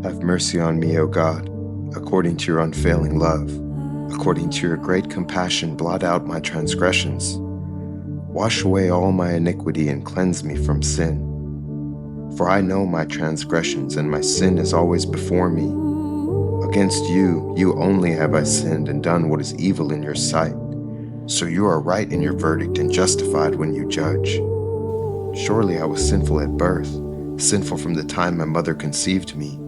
Have mercy on me, O God, according to your unfailing love. According to your great compassion, blot out my transgressions. Wash away all my iniquity and cleanse me from sin. For I know my transgressions, and my sin is always before me. Against you, you only have I sinned and done what is evil in your sight. So you are right in your verdict and justified when you judge. Surely I was sinful at birth, sinful from the time my mother conceived me.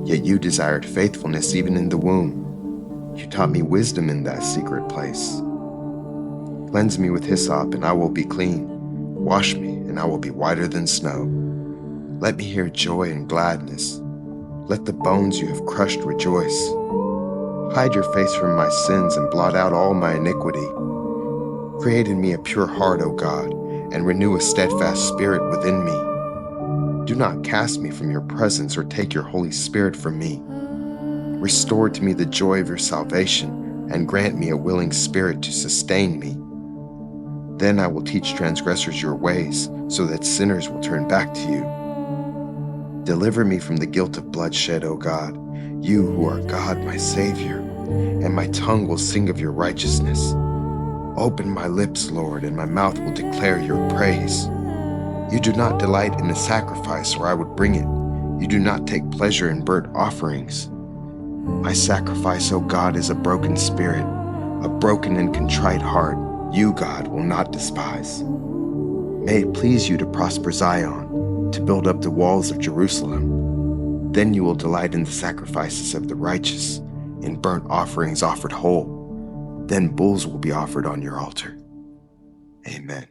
Yet you desired faithfulness even in the womb. You taught me wisdom in that secret place. Cleanse me with hyssop, and I will be clean. Wash me, and I will be whiter than snow. Let me hear joy and gladness. Let the bones you have crushed rejoice. Hide your face from my sins and blot out all my iniquity. Create in me a pure heart, O God, and renew a steadfast spirit within me. Do not cast me from your presence or take your Holy Spirit from me. Restore to me the joy of your salvation and grant me a willing spirit to sustain me. Then I will teach transgressors your ways so that sinners will turn back to you. Deliver me from the guilt of bloodshed, O God, you who are God, my Savior, and my tongue will sing of your righteousness. Open my lips, Lord, and my mouth will declare your praise. You do not delight in a sacrifice, or I would bring it. You do not take pleasure in burnt offerings. My sacrifice, O God, is a broken spirit, a broken and contrite heart. You, God, will not despise. May it please you to prosper Zion, to build up the walls of Jerusalem. Then you will delight in the sacrifices of the righteous, in burnt offerings offered whole. Then bulls will be offered on your altar. Amen.